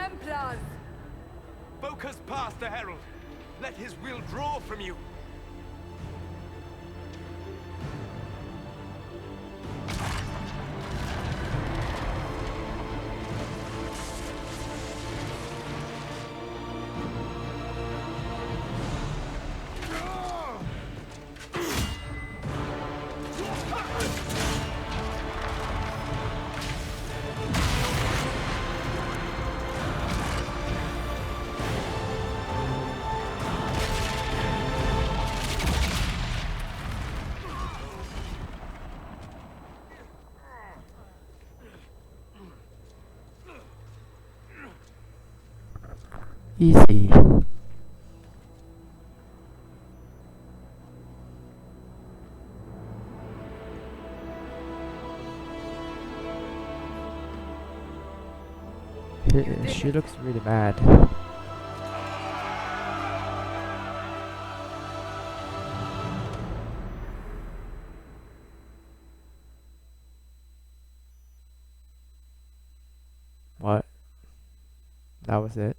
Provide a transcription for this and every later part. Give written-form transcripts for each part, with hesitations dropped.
Templars! Focus past the Herald. Let his will draw from you. Easy. She looks really mad. What? That was it?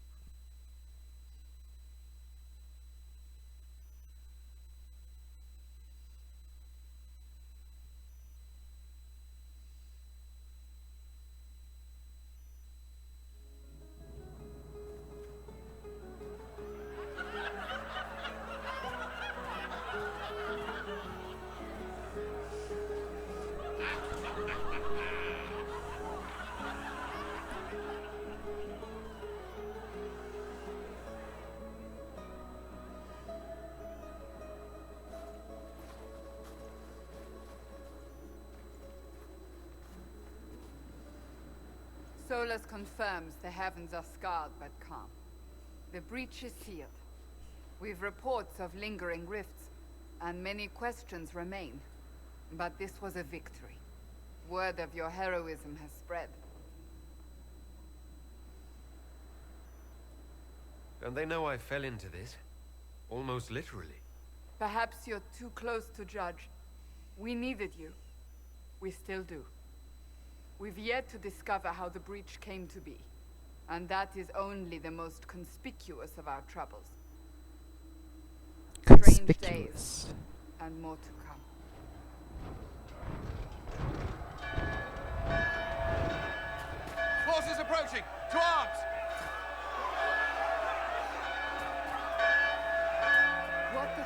Solus confirms the heavens are scarred but calm. The breach is sealed. We've reports of lingering rifts, and many questions remain. But this was a victory. Word of your heroism has spread. Don't they know I fell into this? Almost literally. Perhaps you're too close to judge. We needed you. We still do. We've yet to discover how the breach came to be. And that is only the most conspicuous of our troubles. Strange days, and more to come. Forces approaching! To arms! What the?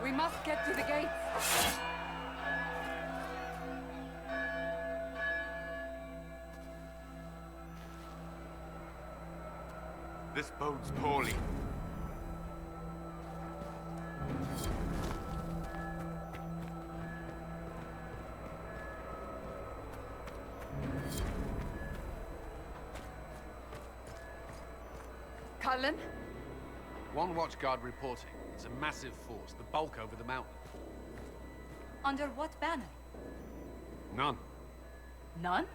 We must get to the gates. This bodes poorly. Cullen? One watchguard reporting. It's a massive force, the bulk over the mountain. Under what banner? None. None?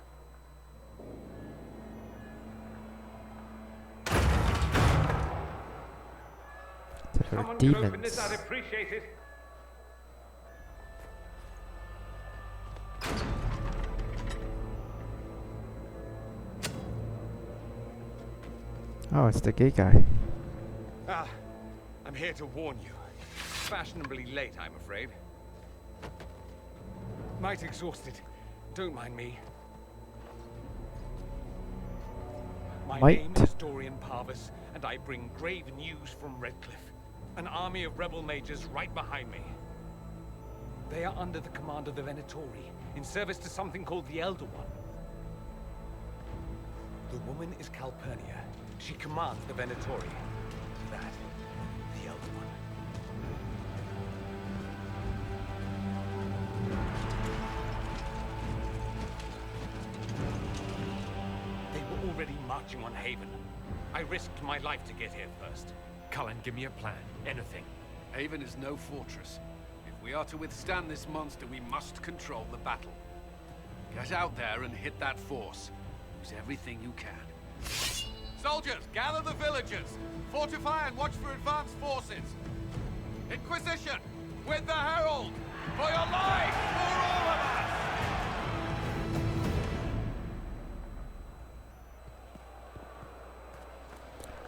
There are demons. I'd appreciate it. Oh, it's the gay guy. Ah, I'm here to warn you. Fashionably late, I'm afraid. Might exhausted. Don't mind me. My name is Dorian Parvis, and I bring grave news from Redcliffe. An army of rebel mages right behind me. They are under the command of the Venatori, in service to something called the Elder One. The woman is Calpurnia. She commands the Venatori. That, the Elder One. They were already marching on Haven. I risked my life to get here first. Cullen, give me a plan. Anything. Haven is no fortress. If we are to withstand this monster, we must control the battle. Get out there and hit that force. Use everything you can. Soldiers, gather the villagers. Fortify and watch for advanced forces. Inquisition, with the Herald! For your life! For all of us!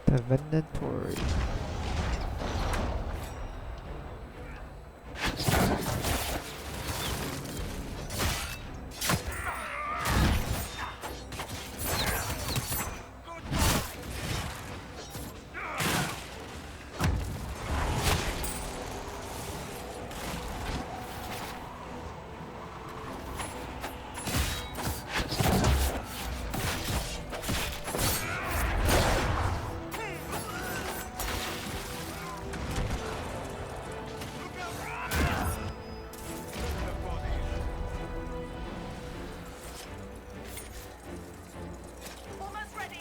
The Venatori. Almost ready.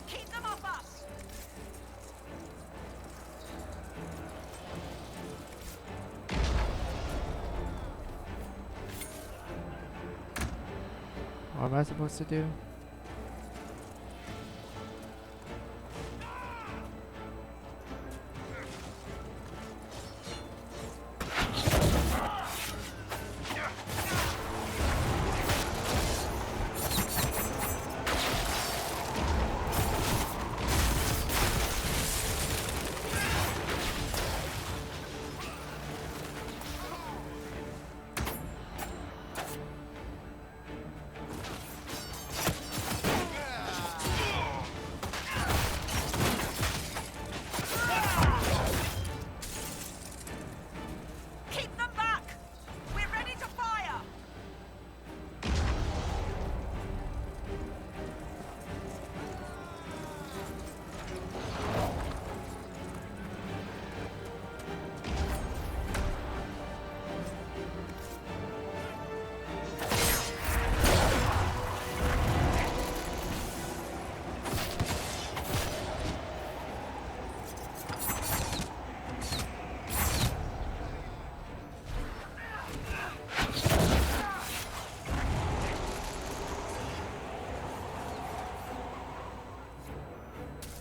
Keep them off us. What am I supposed to do? Keep them back. We're ready to fire.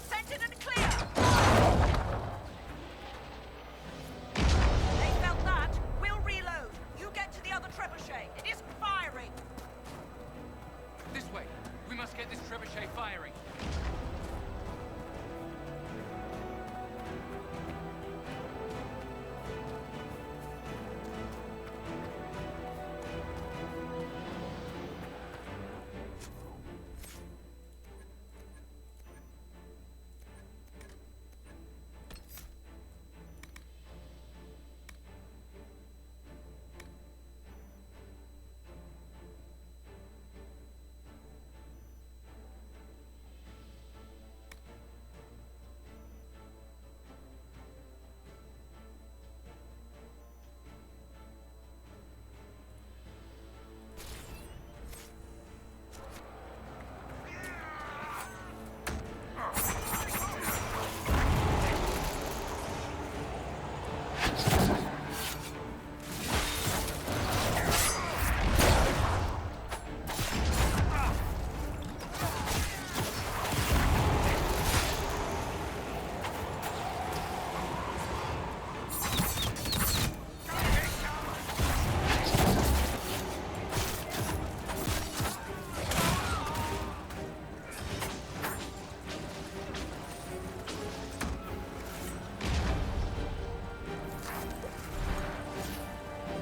Scented and clear. They felt that. We'll reload. You get to the other trebuchet. It is firing. This way. We must get this trebuchet firing.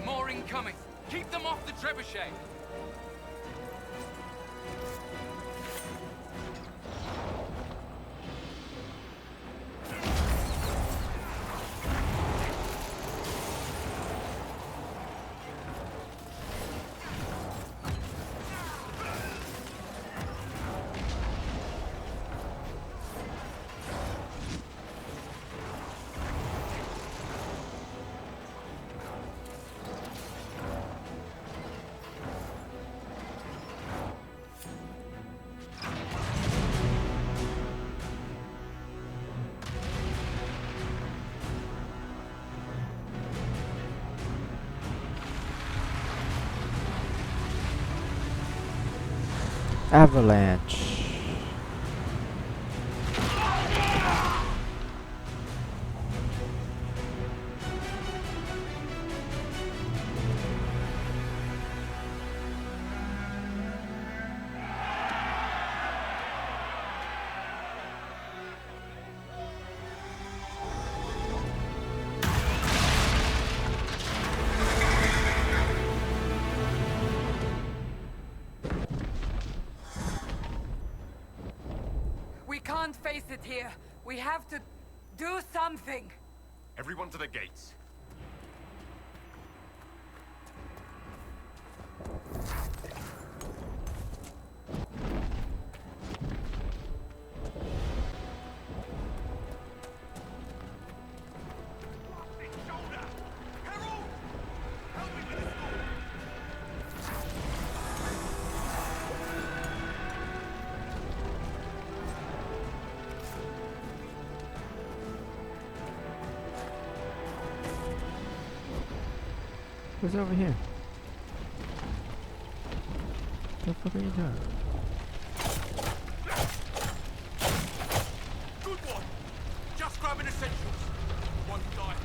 More incoming. Keep them off the trebuchet. Avalanche. can't face it here. We have to do something. Everyone to the gates. Who's over here? What the fuck are you doing? Good one! Just grabbing essentials. One guy.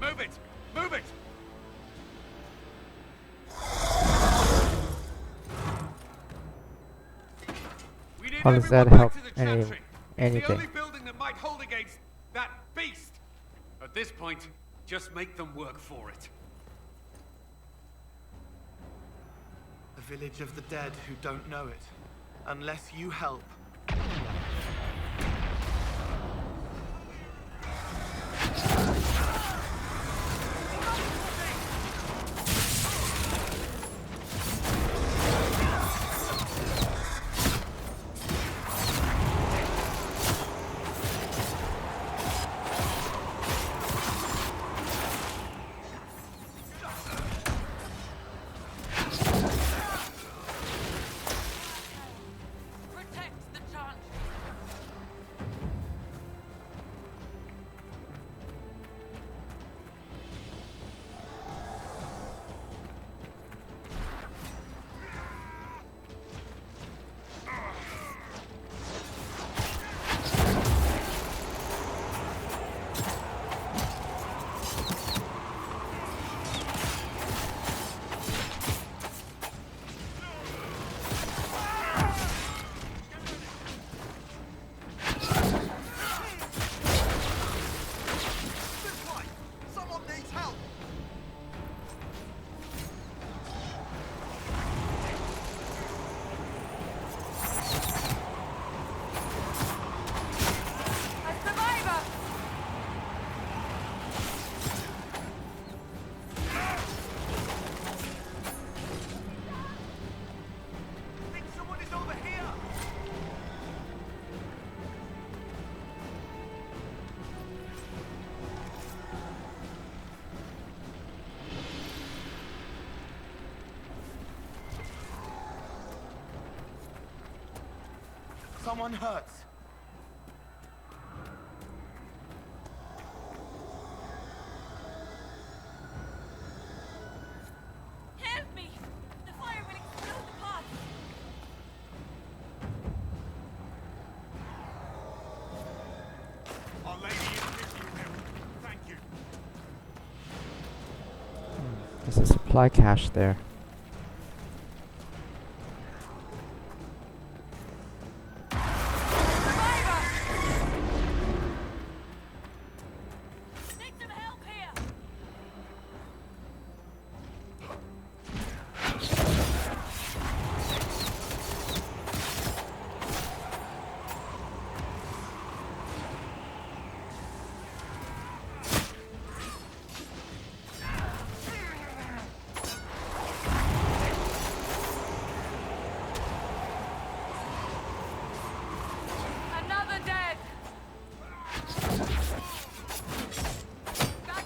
Move it! Move it! We need How does that everyone help back to the any- chantry. It's anything? the only building that might hold against that beast. At this point, just make them work for it. A village of the dead who don't know it. Unless you help. Protect the chant. Someone needs help! A survivor! I think someone is over here! Someone hurts. Help me! The fire will explode the pot. Our Lady is with you, Will. Thank you. There's a supply cache there. Survivor! Need some help here. Another dead! Back.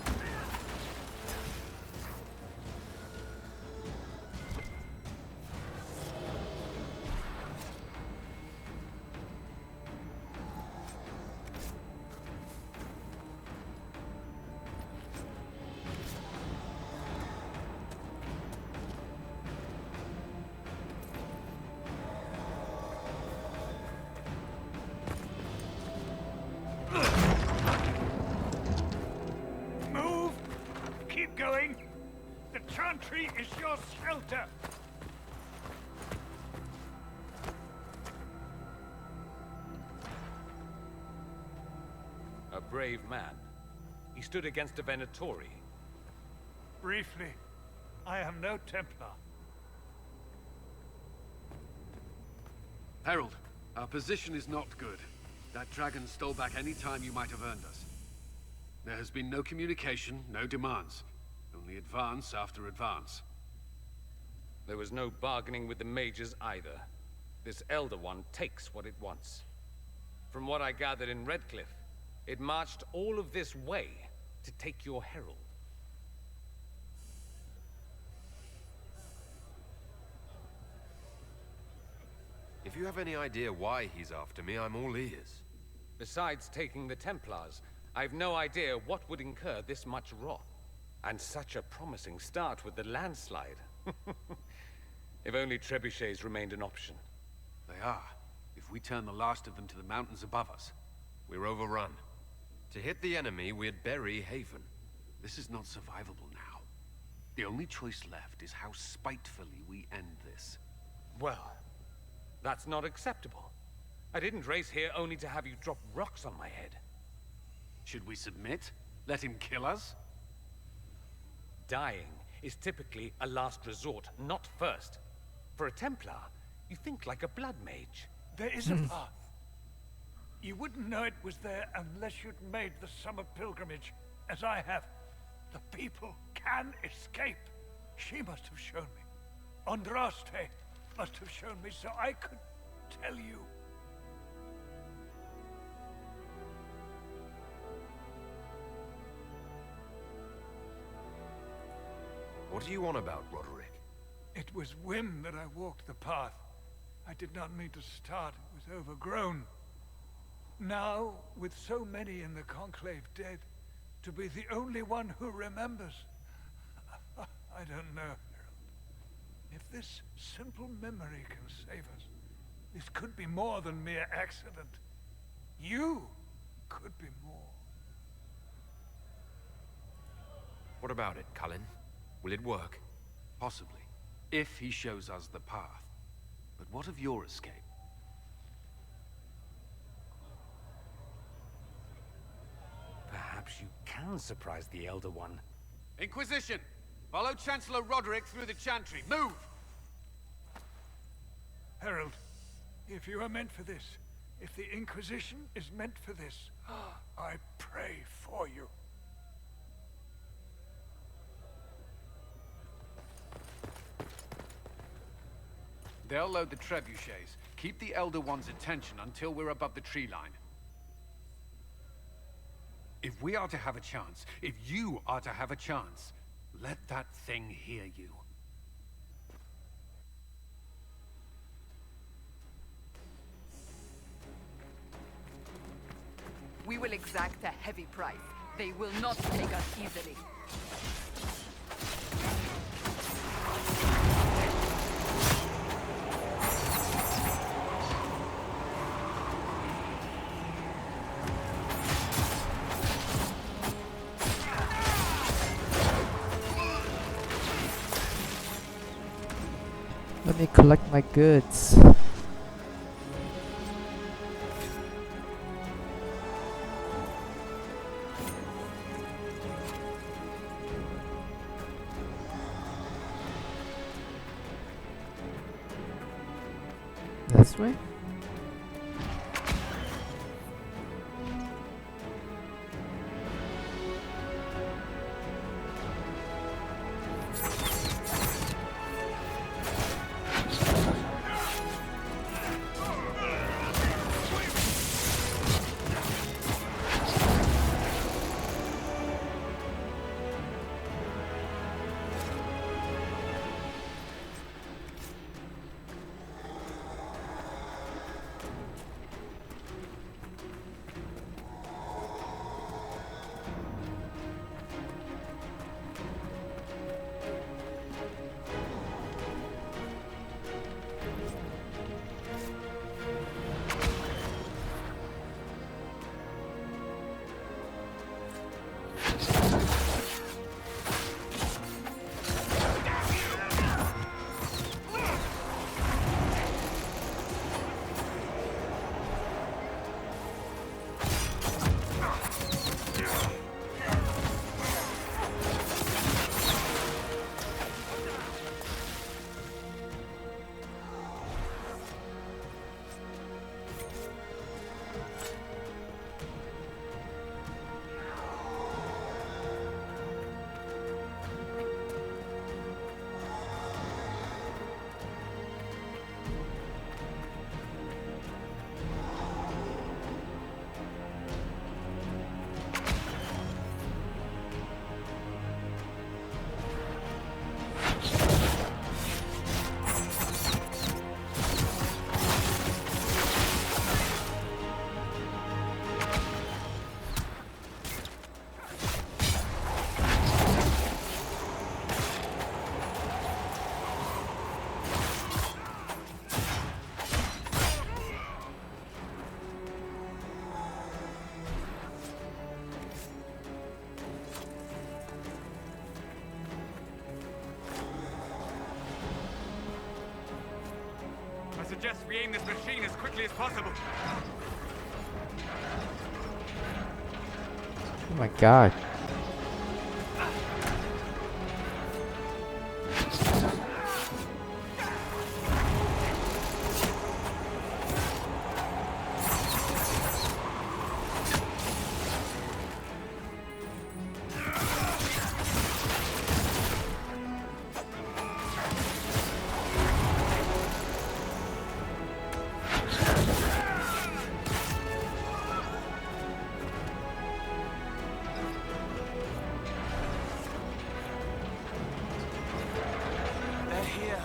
Move! Keep going! The chantry is your shelter! brave man. He stood against a Venatori. Briefly, I am no Templar. Herald, our position is not good. That dragon stole back any time you might have earned us. There has been no communication, no demands. Only advance after advance. There was no bargaining with the mages either. This Elder One takes what it wants. From what I gathered in Redcliffe, it marched all of this way to take your herald. If you have any idea why he's after me, I'm all ears. Besides taking the Templars, I've no idea what would incur this much wrath. And such a promising start with the landslide. If only trebuchets remained an option. They are. If we turn the last of them to the mountains above us. We're overrun. To hit the enemy, we'd bury Haven. This is not survivable now. The only choice left is how spitefully we end this. Well, that's not acceptable. I didn't race here only to have you drop rocks on my head. Should we submit? Let him kill us? Dying is typically a last resort, not first. For a Templar, you think like a blood mage. There is a path. You wouldn't know it was there unless you'd made the summer pilgrimage, as I have. The people can escape. She must have shown me. Andraste must have shown me so I could tell you. What do you want about, Roderick? It was whim that I walked the path. I did not mean to start. It was overgrown. Now, with so many in the Conclave dead, to be the only one who remembers. I don't know, Harold. If this simple memory can save us, this could be more than mere accident. You could be more. What about it, Cullen? Will it work? Possibly. If he shows us the path. But what of your escape? Perhaps you can surprise the Elder One. Inquisition! Follow Chancellor Roderick through the Chantry. Move! Harold, if you are meant for this, if the Inquisition is meant for this, I pray for you. They'll load the trebuchets. Keep the Elder One's attention until we're above the tree line. If we are to have a chance, if you are to have a chance, let that thing hear you. We will exact a heavy price. They will not take us easily. Let me collect my goods. This way? suggest we aim this machine as quickly as possible. Oh my god. They're here.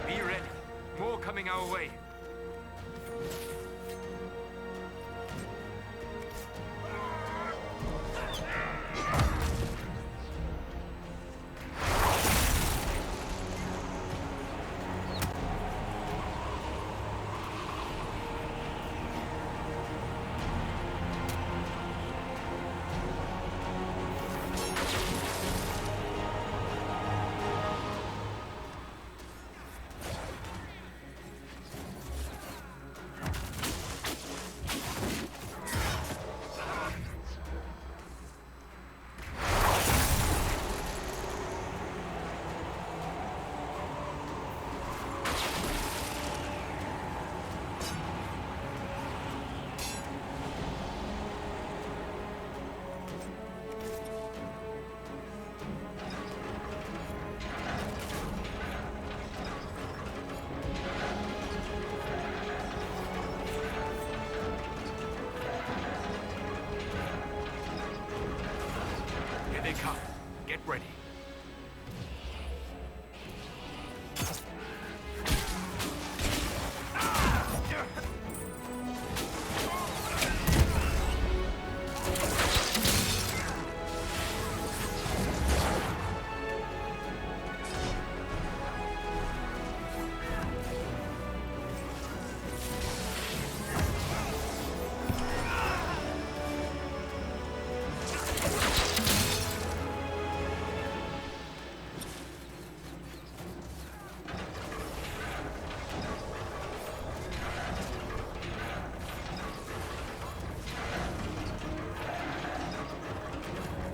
Be ready. More coming our way. Here they come. Get ready.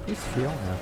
Who's Fiona?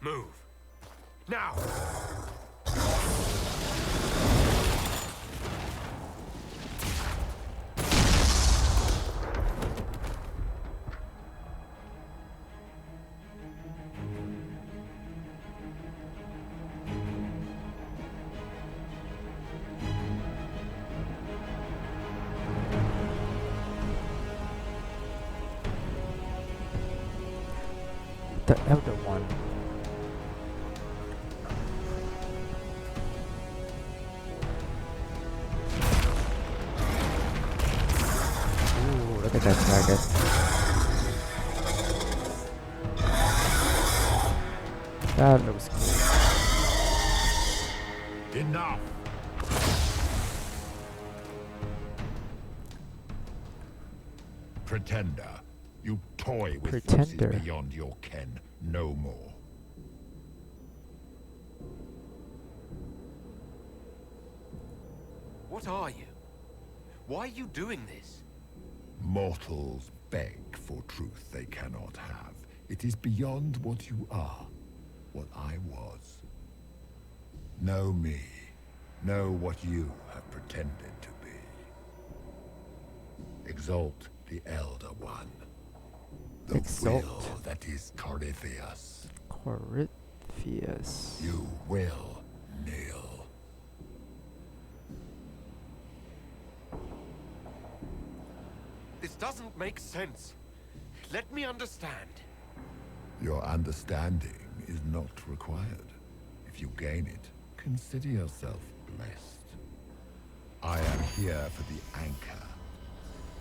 Move. Now! the Elder One. Ooh, look at that target. That looks cool. Enough! Pretender. You toy with Pretender. forces beyond your ken. No more. What are you? Why are you doing this? Mortals beg for truth they cannot have. It is beyond what you are, what I was. Know me. Know what you have pretended to be. Exalt the Elder One. The Exalt. will that is Corypheus. Corypheus. You will kneel. This doesn't make sense. Let me understand. Your understanding is not required. If you gain it, consider yourself blessed. I am here for the anchor.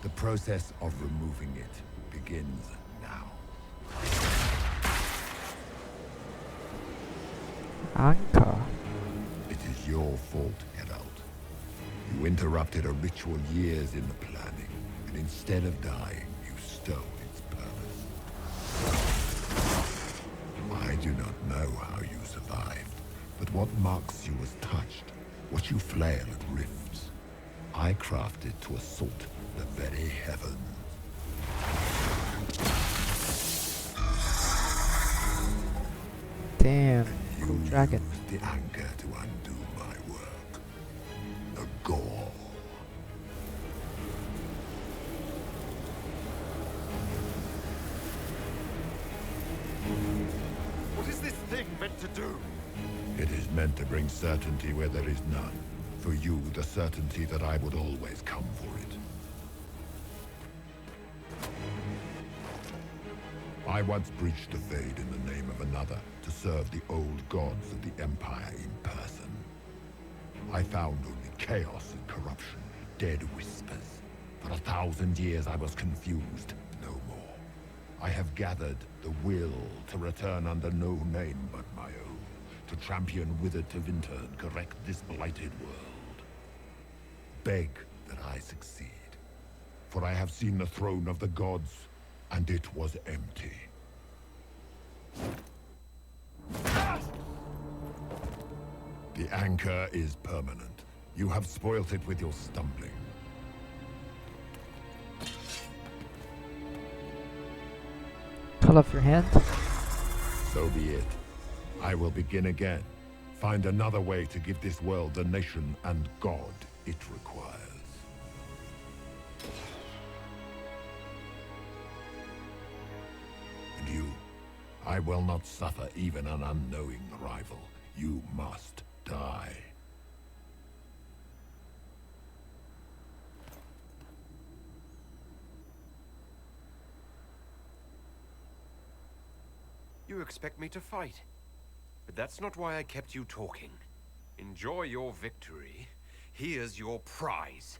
The process of removing it begins now. Anchor. It is your fault, Herald. You interrupted a ritual years in the planning, and instead of dying, you stole its purpose. I do not know how you survived, but what marks you as touched, what you flail at rifts, I crafted to assault the very heavens. Damn. You Cool dragon. used the anchor to undo my work. The gore. What is this thing meant to do? It is meant to bring certainty where there is none. For you, the certainty that I would always come for it. I once breached the Fade in the name of another to serve the old gods of the Empire in person. I found only chaos and corruption, dead whispers. For 1,000 years I was confused, no more. I have gathered the will to return under no name but my own, to champion Withered to Winter and correct this blighted world. Beg that I succeed, for I have seen the throne of the gods, and it was empty. The anchor is permanent. You have spoilt it with your stumbling. Cut off your hand. So be it. I will begin again. Find another way to give this world the nation and God it requires. And you, I will not suffer even an unknowing rival. You must die. You expect me to fight. But that's not why I kept you talking. Enjoy your victory. Here's your prize.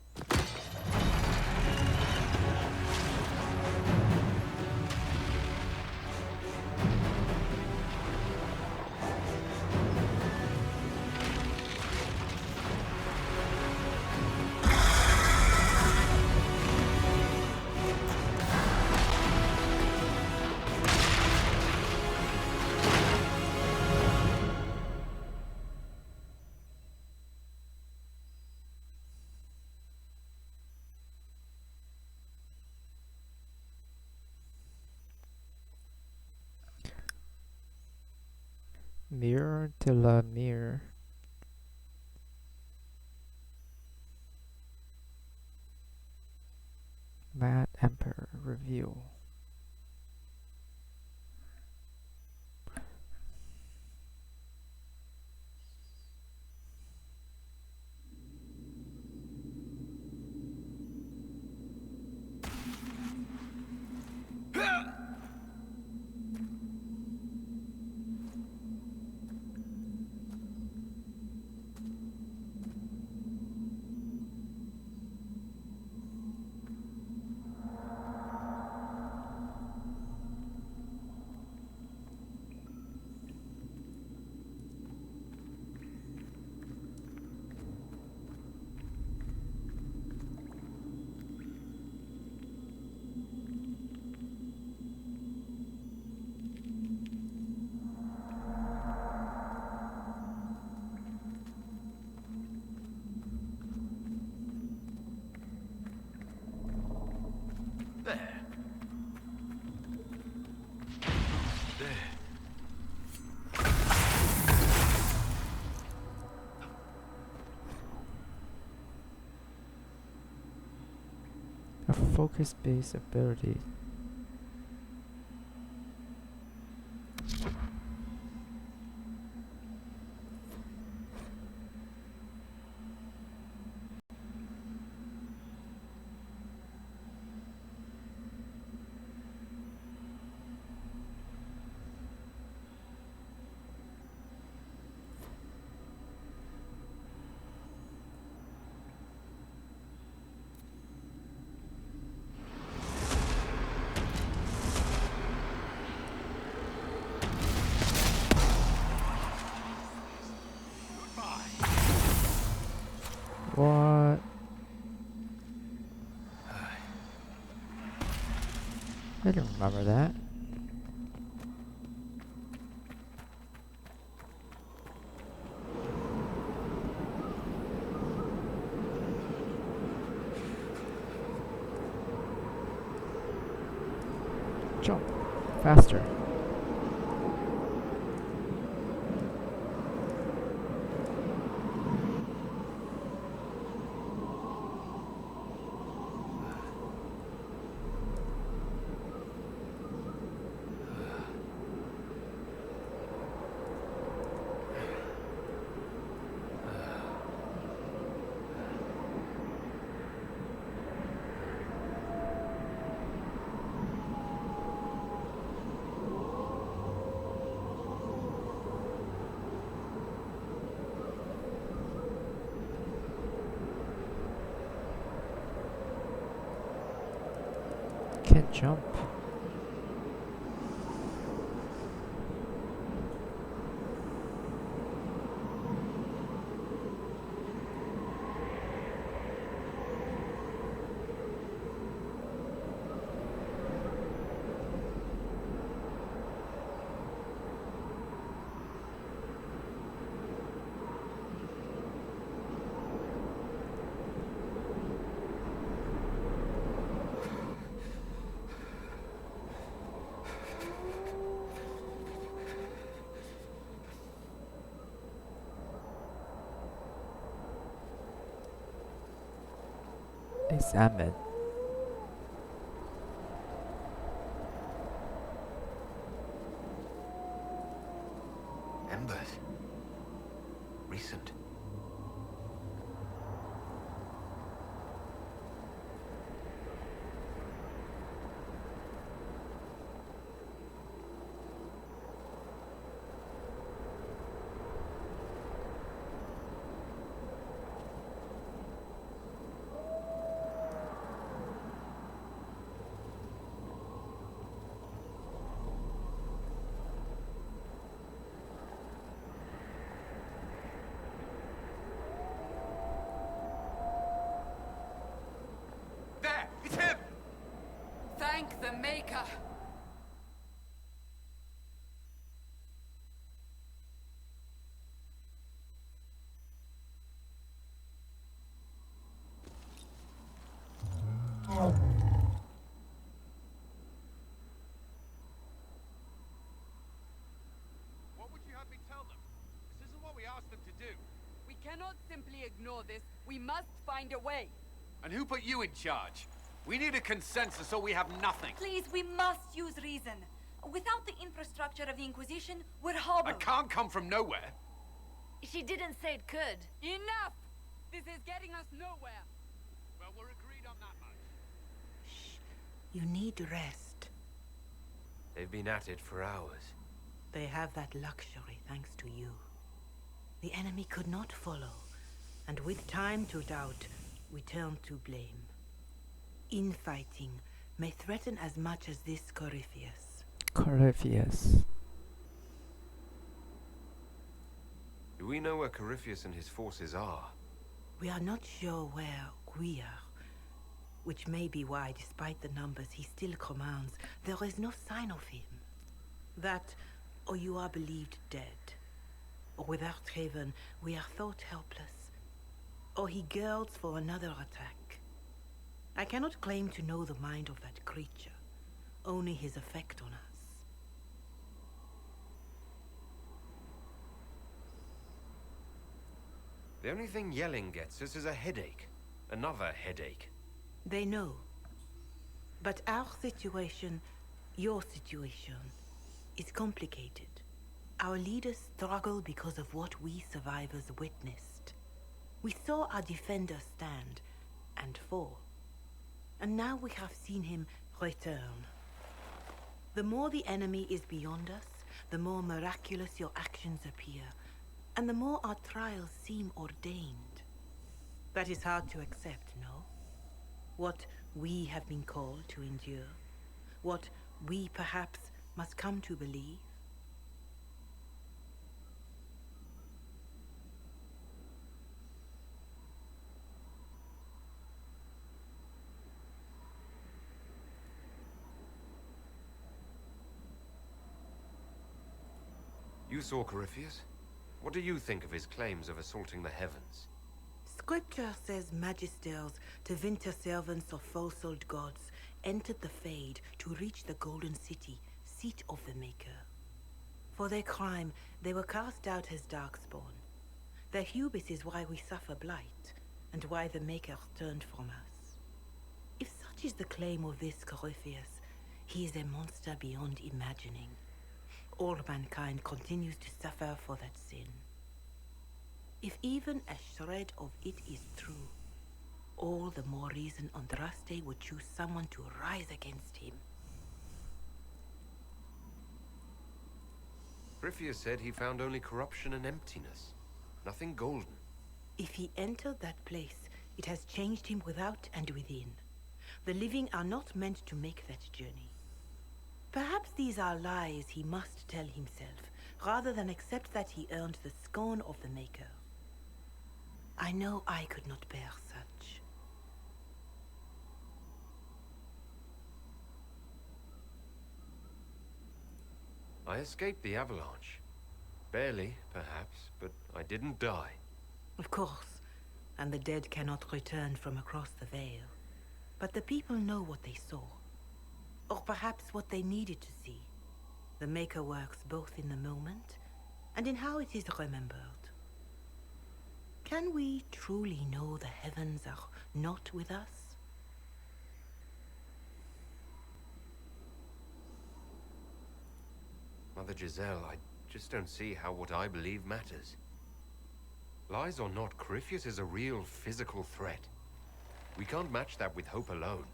Mirror de la Mirror. Mad Emperor review. A focus-based ability. What? I don't remember that. Jump faster. Can't jump. Examine. Embers. Recent. There! It's him! Thank the Maker! What would you have me tell them? This isn't what we asked them to do. We cannot simply ignore this. We must find a way. And who put you in charge? We need a consensus or we have nothing. Please, we must use reason. Without the infrastructure of the Inquisition, we're hobbled. I can't come from nowhere. She didn't say it could. Enough! This is getting us nowhere. Well, we're agreed on that much. Shh. You need rest. They've been at it for hours. They have that luxury thanks to you. The enemy could not follow, and with time to doubt, we turn to blame. Infighting may threaten as much as this Corypheus. Corypheus. Do we know where Corypheus and his forces are? We are not sure where we are, which may be why, despite the numbers he still commands, there is no sign of him. That, or you are believed dead. Or without Haven, we are thought helpless. Or he girds for another attack. I cannot claim to know the mind of that creature, only his effect on us. The only thing yelling gets us is a headache. Another headache. They know. But our situation, your situation, is complicated. Our leaders struggle because of what we survivors witnessed. We saw our defender stand and fall. And now we have seen him return. The more the enemy is beyond us, the more miraculous your actions appear, and the more our trials seem ordained. That is hard to accept, no? What we have been called to endure, what we perhaps must come to believe. You saw Corypheus? What do you think of his claims of assaulting the heavens? Scripture says magisters, to winter servants of false-old gods, entered the Fade to reach the Golden City, seat of the Maker. For their crime, they were cast out as Darkspawn. Their hubris is why we suffer blight, and why the Maker turned from us. If such is the claim of this Corypheus, he is a monster beyond imagining. All mankind continues to suffer for that sin. If even a shred of it is true, all the more reason Andraste would choose someone to rise against him. Corypheus said he found only corruption and emptiness. Nothing golden. If he entered that place, it has changed him without and within. The living are not meant to make that journey. Perhaps these are lies he must tell himself, rather than accept that he earned the scorn of the Maker. I know I could not bear such. I escaped the avalanche. Barely, perhaps, but I didn't die. Of course, and the dead cannot return from across the veil. But the people know what they saw. Or perhaps what they needed to see. The Maker works both in the moment and in how it is remembered. Can we truly know the heavens are not with us? Mother Giselle, I just don't see how what I believe matters. Lies or not, Corypheus is a real physical threat. We can't match that with hope alone.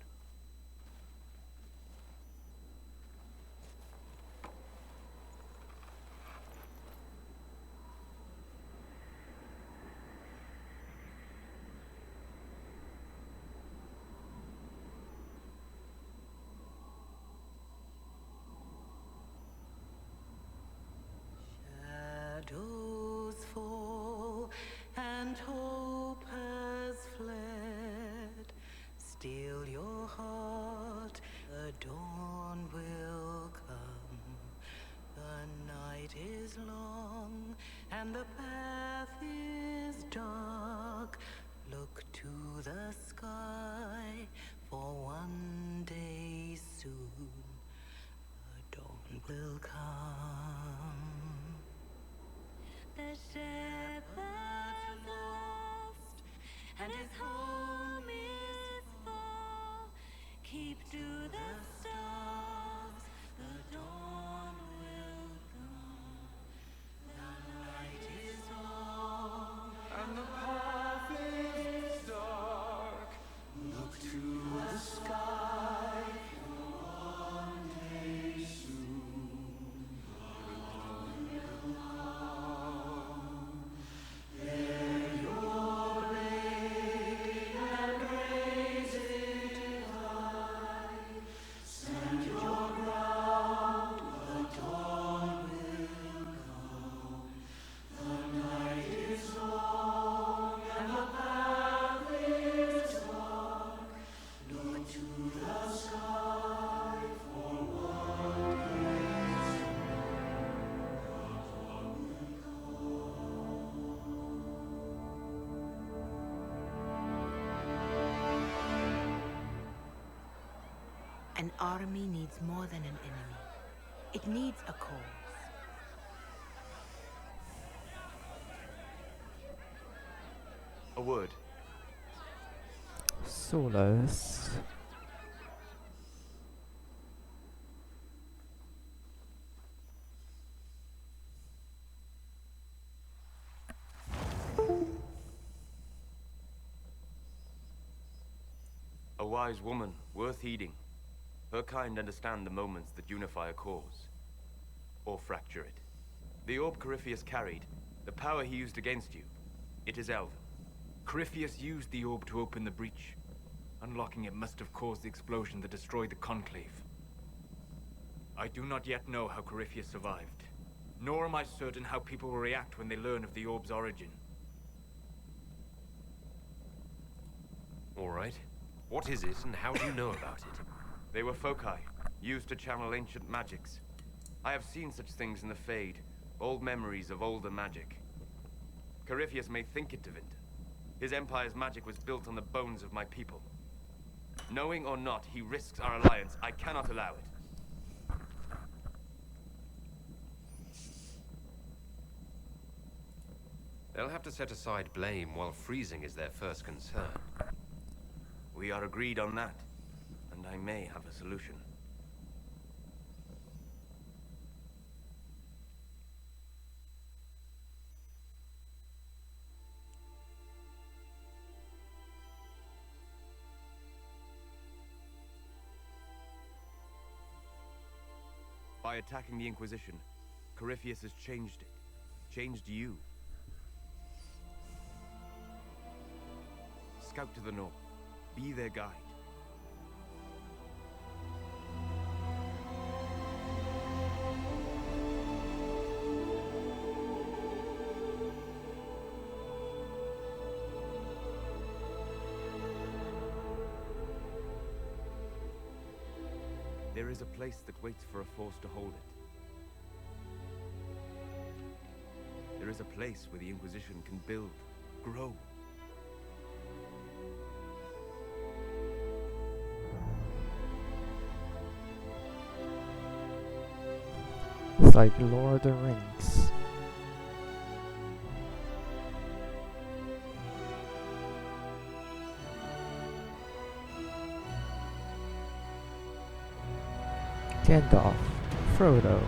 Shadows fall and hope has fled. Still your heart, the dawn will come. The night is long and the path is dark. Look to the sky, for one day soon the dawn will come. The shepherd lost, and his home is far. Keep to the stars, the dawn will come. The night is long, And the path is dark. Look to the sky. One day soon, the dawn will come. Bear your blade and raise it high. Stand your ground, the dawn will come. The night is long and the path is dark. Look to the sky, for one day soon the dawn will An army needs more than an enemy. It needs a cause. A word. Solus. wise woman, worth heeding. Her kind understand the moments that unify a cause. Or fracture it. The orb Corypheus carried, the power he used against you, it is Elven. Corypheus used the orb to open the breach. Unlocking it must have caused the explosion that destroyed the Conclave. I do not yet know how Corypheus survived, nor am I certain how people will react when they learn of the orb's origin. All right. What is it, and how do you know about it? They were foci, used to channel ancient magics. I have seen such things in the Fade, old memories of older magic. Corypheus may think it divined. His empire's magic was built on the bones of my people. Knowing or not, he risks our alliance. I cannot allow it. They'll have to set aside blame while freezing is their first concern. We are agreed on that, and I may have a solution. By attacking the Inquisition, Corypheus has changed it. Changed you. Scout to the north. Be their guide. There is a place that waits for a force to hold it. There is a place where the Inquisition can build, grow. It's like Lord of the Rings. Gandalf, Frodo.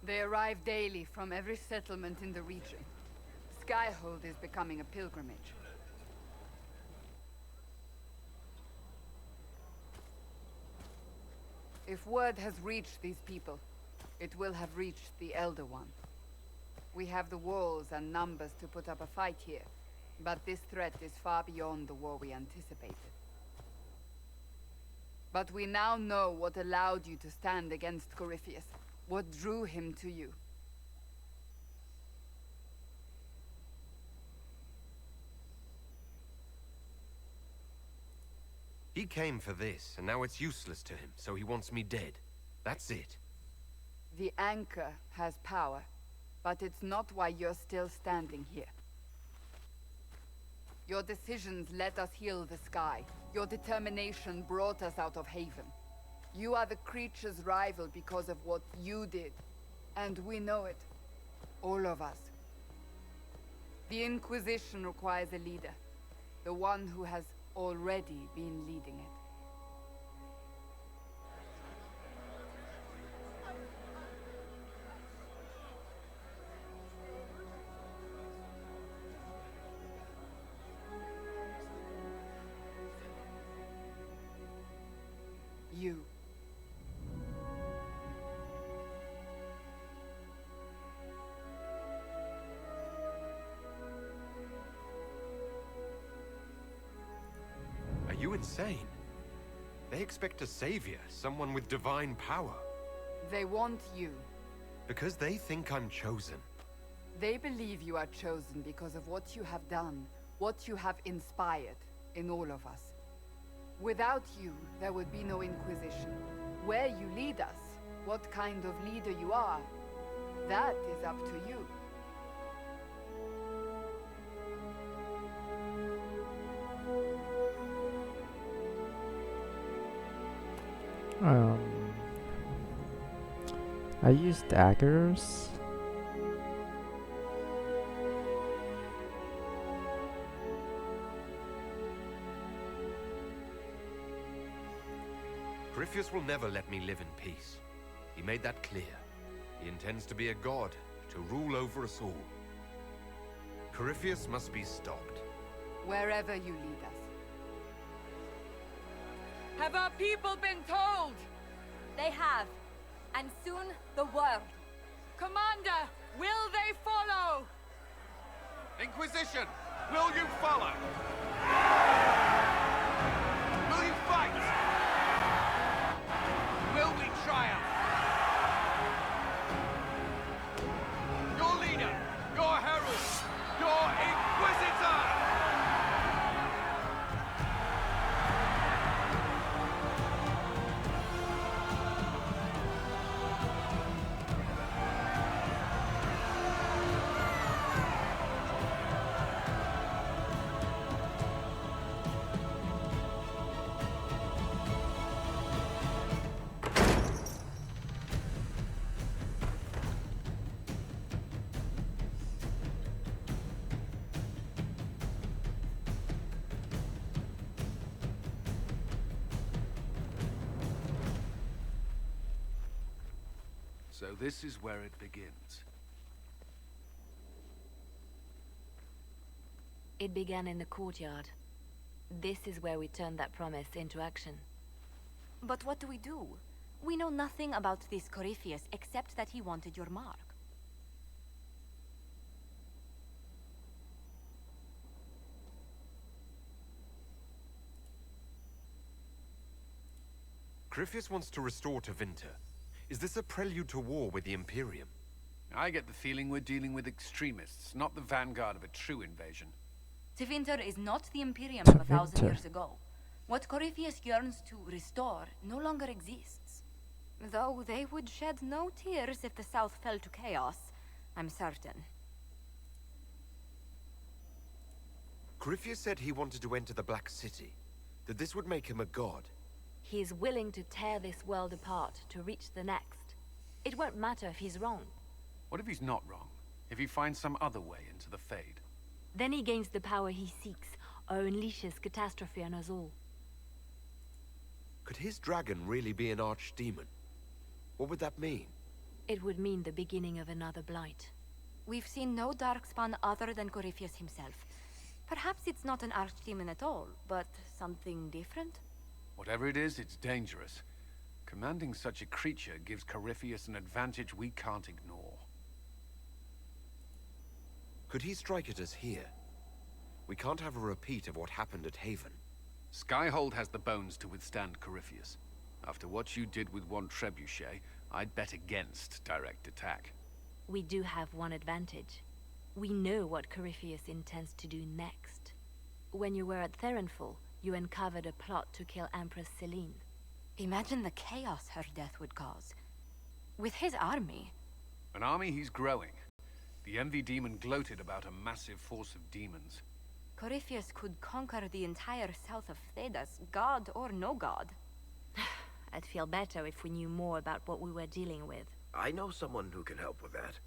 They arrive daily from every settlement in the region. Skyhold is becoming a pilgrimage. If word has reached these people, it will have reached the Elder One. We have the walls and numbers to put up a fight here, but this threat is far beyond the war we anticipated. But we now know what allowed you to stand against Corypheus. What drew him to you? He came for this, and now it's useless to him, so he wants me dead. That's it. The Anchor has power, but it's not why you're still standing here. Your decisions let us heal the sky. Your determination brought us out of Haven. You are the creature's rival because of what you did. And we know it. All of us. The Inquisition requires a leader. The one who has already been leading it. You. you insane? They expect a savior, someone with divine power. They want you. Because they think I'm chosen. They believe you are chosen because of what you have done, what you have inspired in all of us. Without you, there would be no Inquisition. Where you lead us, what kind of leader you are, that is up to you. I use daggers. Corypheus will never let me live in peace. He made that clear. He intends to be a god, to rule over us all. Corypheus must be stopped. Wherever you lead us. Have our people been told? They have. And soon, the world. Commander, will they follow? Inquisition, will you follow? Will you fight? Will we triumph? Your leader, your herald, your Inquisitor! So this is where it begins. It began in the courtyard. This is where we turned that promise into action. But what do? We know nothing about this Corypheus except that he wanted your mark. Corypheus wants to restore Tevinter. Is this a prelude to war with the Imperium? I get the feeling we're dealing with extremists, not the vanguard of a true invasion. Tevinter is not the Imperium of 1,000 years ago. What Corypheus yearns to restore no longer exists. Though they would shed no tears if the South fell to chaos, I'm certain. Corypheus said he wanted to enter the Black City, that this would make him a god. He is willing to tear this world apart to reach the next. It won't matter if he's wrong. What if he's not wrong? If he finds some other way into the Fade? Then he gains the power he seeks, or unleashes catastrophe on us all. Could his dragon really be an archdemon? What would that mean? It would mean the beginning of another blight. We've seen no darkspawn other than Corypheus himself. Perhaps it's not an archdemon at all, but something different? Whatever it is, it's dangerous. Commanding such a creature gives Corypheus an advantage we can't ignore. Could he strike at us here? We can't have a repeat of what happened at Haven. Skyhold has the bones to withstand Corypheus. After what you did with one trebuchet, I'd bet against direct attack. We do have one advantage. We know what Corypheus intends to do next. When you were at Therenfall, you uncovered a plot to kill Empress Celine. Imagine the chaos her death would cause. With his army. An army he's growing. The Envy Demon gloated about a massive force of demons. Corypheus could conquer the entire south of Thedas, god or no god. I'd feel better if we knew more about what we were dealing with. I know someone who can help with that.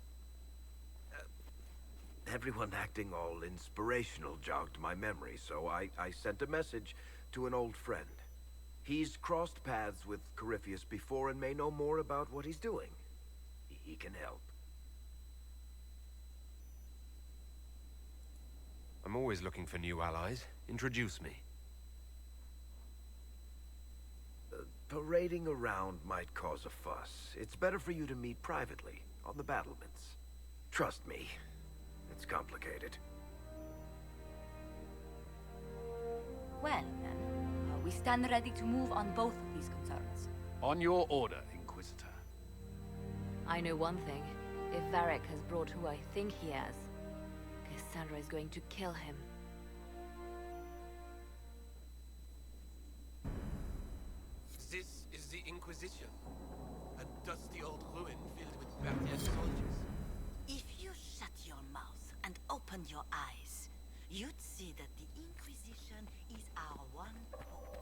Everyone acting all inspirational jogged my memory, so I sent a message to an old friend. He's crossed paths with Corypheus before and may know more about what he's doing. He can help. I'm always looking for new allies. Introduce me. Parading around might cause a fuss. It's better for you to meet privately, on the battlements. Trust me, it's complicated. Well, then, stand ready to move on both of these concerns. On your order, Inquisitor. I know one thing. If Varric has brought who I think he has, Cassandra is going to kill him. This is the Inquisition. A dusty old ruin filled with Bardian soldiers. If you shut your mouth and opened your eyes, you'd see that the Inquisition is our one hope.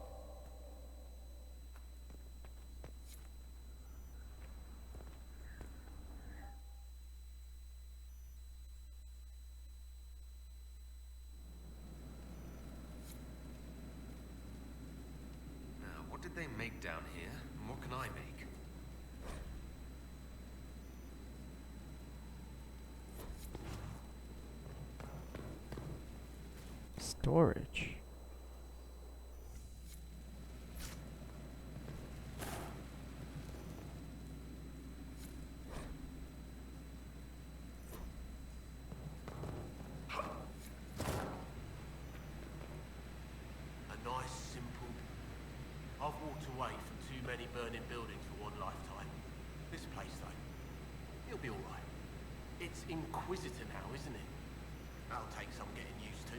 Now, what did they make down here? And what can I make? Storage. A nice, simple... I've walked away from too many burning buildings for one lifetime. This place, though, it'll be alright. It's Inquisitor now, isn't it? That'll take some getting used to.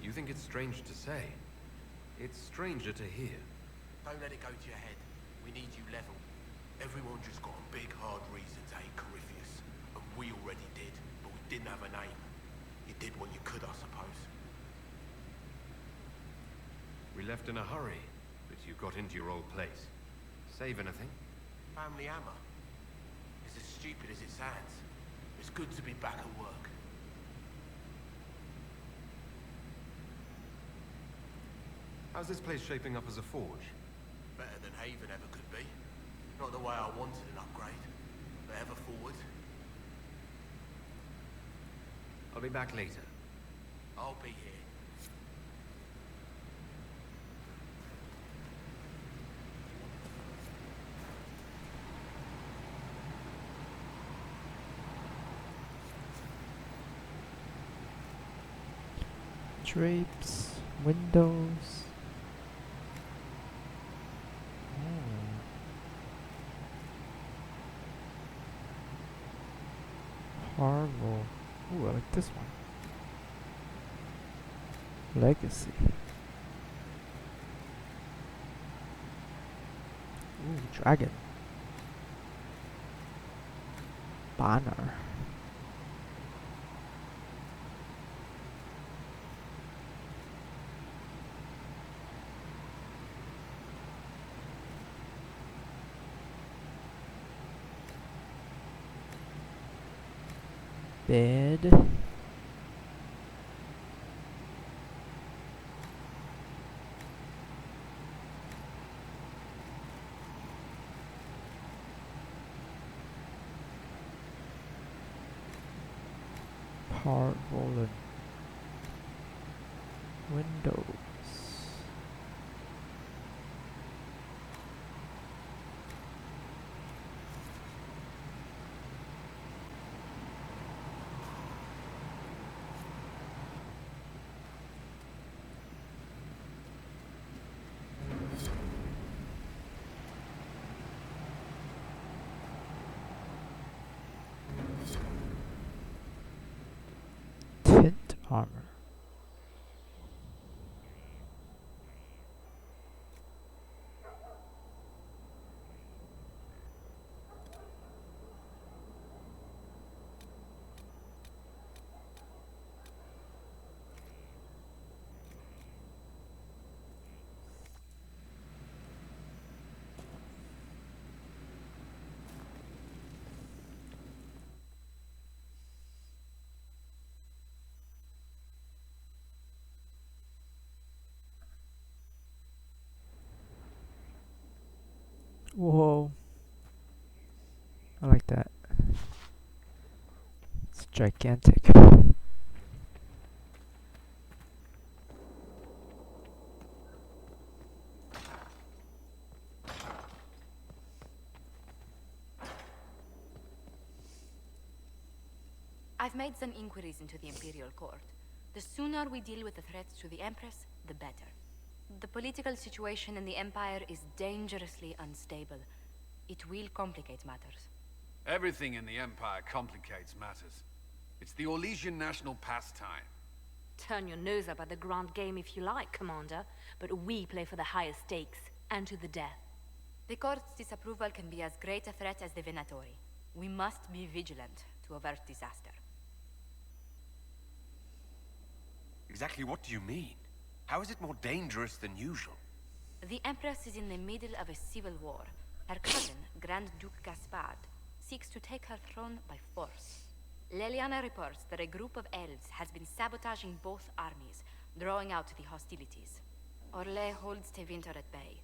You think it's strange to say? It's stranger to hear. Don't let it go to your head. We need you level. Everyone just got a big, hard reason to hate Corypheus. And we already did, but we didn't have a name. You did what you could, I suppose. We left in a hurry, but you got into your old place. Save anything? Family hammer. It's as stupid as it sounds. It's good to be back at work. How's this place shaping up as a forge? Better than Haven ever could be. Not the way I wanted an upgrade, but ever forward. I'll be back later. I'll be here. Drapes, windows. Harville. Ooh, I like this one. Legacy. Ooh, dragon. Banner. Bed. Part rolling. Windows. Tint armor. Whoa. I like that. It's gigantic. I've made some inquiries into the Imperial Court. The sooner we deal with the threats to the Empress, the better. The political situation in the Empire is dangerously unstable. It will complicate matters. Everything in the Empire complicates matters. It's the Orlesian national pastime. Turn your nose up at the grand game if you like, Commander, but we play for the highest stakes, and to the death. The court's disapproval can be as great a threat as the Venatori. We must be vigilant to avert disaster. Exactly what do you mean? How is it more dangerous than usual? The Empress is in the middle of a civil war. Her cousin, Grand Duke Gaspard, seeks to take her throne by force. Leliana reports that a group of elves has been sabotaging both armies, drawing out the hostilities. Orlais holds Tevinter at bay.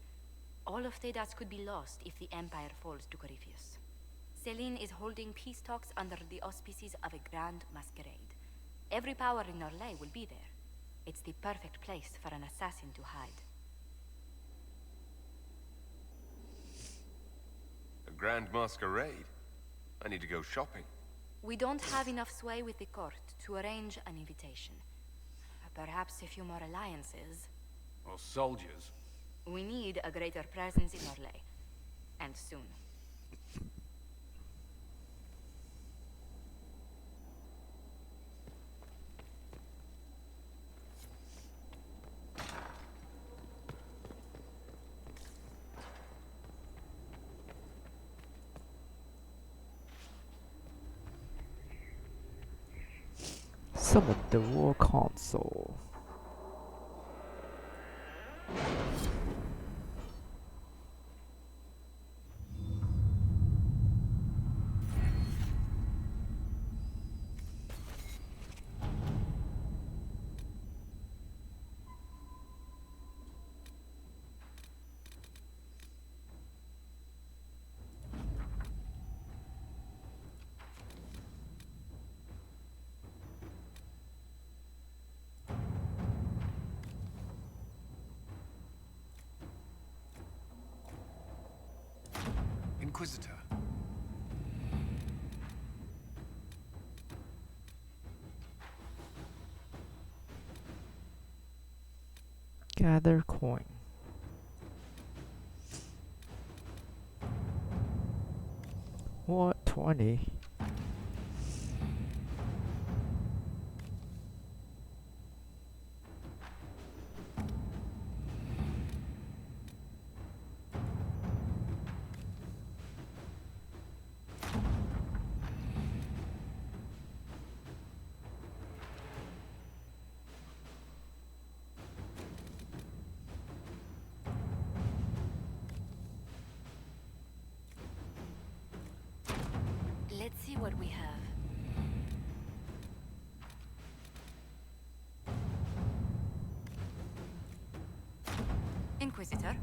All of Thedas could be lost if the Empire falls to Corypheus. Celine is holding peace talks under the auspices of a grand masquerade. Every power in Orlais will be there. It's the perfect place for an assassin to hide. A grand masquerade? I need to go shopping. We don't have enough sway with the court to arrange an invitation. Perhaps a few more alliances. Or soldiers. We need a greater presence in Orlais. And soon. Summon the war console. Inquisitor. Gather coin. What, 20? Let's see what we have. Inquisitor?